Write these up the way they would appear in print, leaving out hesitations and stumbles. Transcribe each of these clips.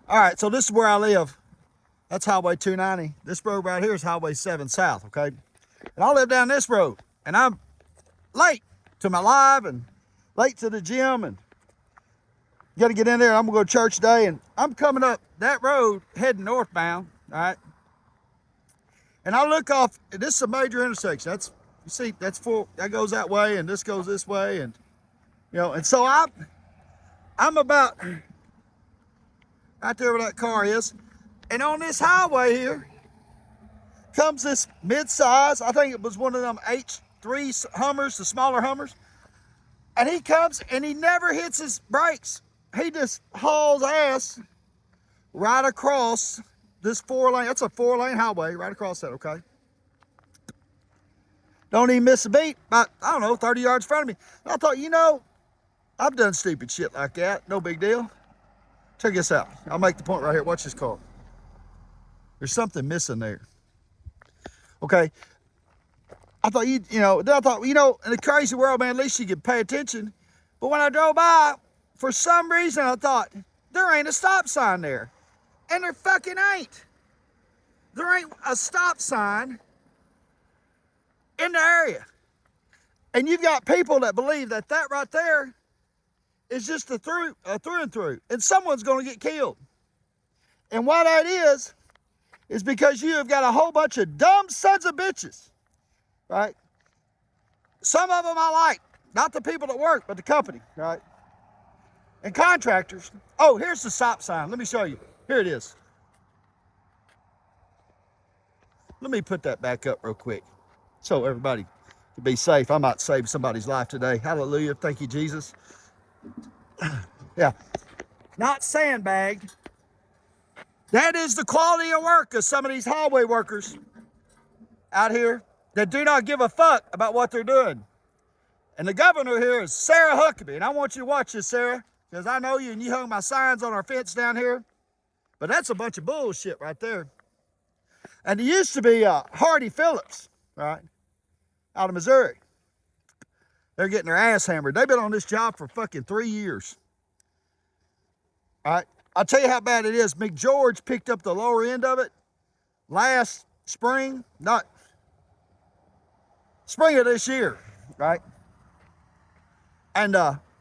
All right, so this is where I live. That's Highway 290. This road right here is Highway 7 South, okay? And I live down this road, and I'm late to my live and late to the gym, and got to get in there. I'm going to go to church today, and I'm coming up that road heading northbound, all right? And I look off, this is a major intersection. That's, you see, that's full, that goes that way, and this goes this way, and, you know, and so I'm about right there where that car is. And on this highway here comes this mid-size, I think it was one of them H3 Hummers, the smaller Hummers. And he comes and he never hits his brakes. He just hauls ass right across this 4-lane. That's a 4-lane highway right across that, okay? Don't even miss a beat. About, I don't know, 30 yards in front of me. And I thought, you know, I've done stupid shit like that. No big deal. Check this out. I'll make the point right here. Watch this car. There's something missing there. Okay. I thought, then I thought, in the crazy world, man, at least you could pay attention. But when I drove by, for some reason, I thought, there ain't a stop sign there. And there fucking ain't. There ain't a stop sign in the area. And you've got people that believe that right there is just a through and through. And someone's going to get killed. And why that is because you have got a whole bunch of dumb sons of bitches, right? Some of them I like, not the people that work, but the company, right? And contractors. Oh, here's the stop sign. Let me show you. Here it is. Let me put that back up real quick so everybody can be safe. I might save somebody's life today. Hallelujah. Thank you, Jesus. Yeah. Not sandbagged. That is the quality of work of some of these highway workers out here that do not give a fuck about what they're doing. And the governor here is Sarah Huckabee. And I want you to watch this, Sarah, because I know you and you hung my signs on our fence down here. But that's a bunch of bullshit right there. And it used to be Hardy Phillips, right, out of Missouri. They're getting their ass hammered. They've been on this job for fucking 3 years. All right. I'll tell you how bad it is. McGeorge picked up the lower end of it last spring, not spring of this year, right? And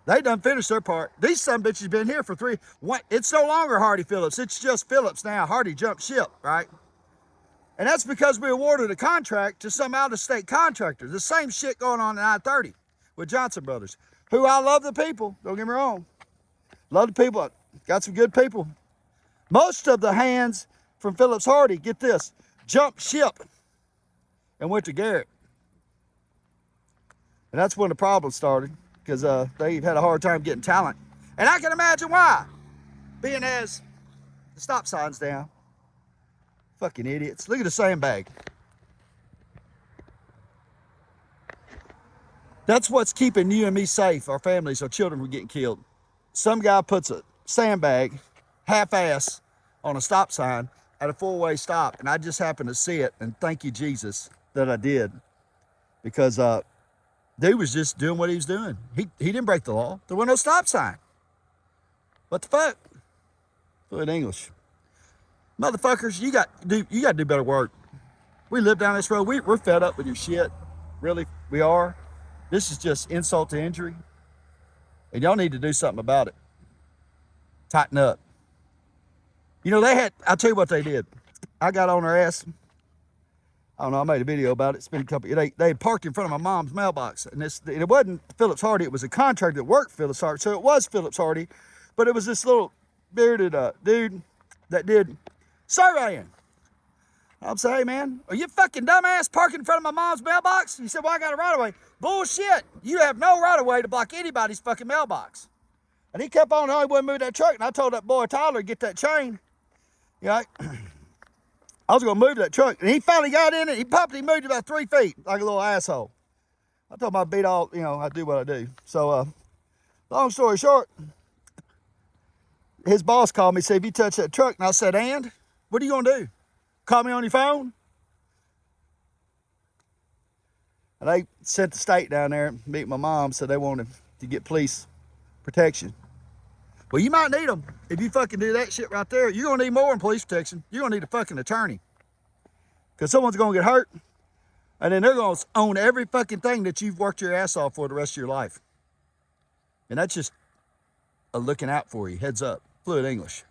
they done finished their part. These son bitches been here for it's no longer Hardy Phillips. It's just Phillips now. Hardy jumped ship, right? And that's because we awarded a contract to some out-of-state contractor. The same shit going on in I-30 with Johnson Brothers, who I love the people. Don't get me wrong. Love the people. Got some good people. Most of the hands from Phillips Hardy, get this, jumped ship and went to Garrett. And that's when the problem started, because they've had a hard time getting talent. And I can imagine why, being as the stop signs down. Fucking idiots. Look at the sandbag. That's what's keeping you and me safe, our families, our children from getting killed. Some guy puts a sandbag, half-ass, on a stop sign at a 4-way stop, and I just happened to see it, and thank you, Jesus, that I did. Because dude was just doing what he was doing. He didn't break the law. There was no stop sign. What the fuck? Fluent English. Motherfuckers, you got to do better work. We live down this road. We're fed up with your shit. Really, we are. This is just insult to injury. And y'all need to do something about it. Tighten up. I'll tell you what they did. I got on their ass. I don't know, I made a video about it. It's been a couple, they parked in front of my mom's mailbox. And it wasn't Phillips Hardy, it was a contractor that worked for Phillips Hardy. So it was Phillips Hardy, but it was this little bearded dude that did surveying. I'm saying, hey man, are you fucking dumbass parking in front of my mom's mailbox? He said, well, I got a right of way. Bullshit. You have no right of way to block anybody's fucking mailbox. And he kept on, he wouldn't move that truck. And I told that boy Tyler, get that chain. I was going to move that truck. And he finally got in it. He moved it about 3 feet like a little asshole. I told him I'd beat all, I do what I do. So, long story short, his boss called me and said, if you touch that truck, and I said, and? What are you going to do? Call me on your phone? And they sent the state down there and meet my mom, so they wanted to get police protection. Well, you might need them. If you fucking do that shit right there, you're going to need more than police protection. You're going to need a fucking attorney. Because someone's going to get hurt, and then they're going to own every fucking thing that you've worked your ass off for the rest of your life. And that's just a looking out for you. Heads up. Fluid English.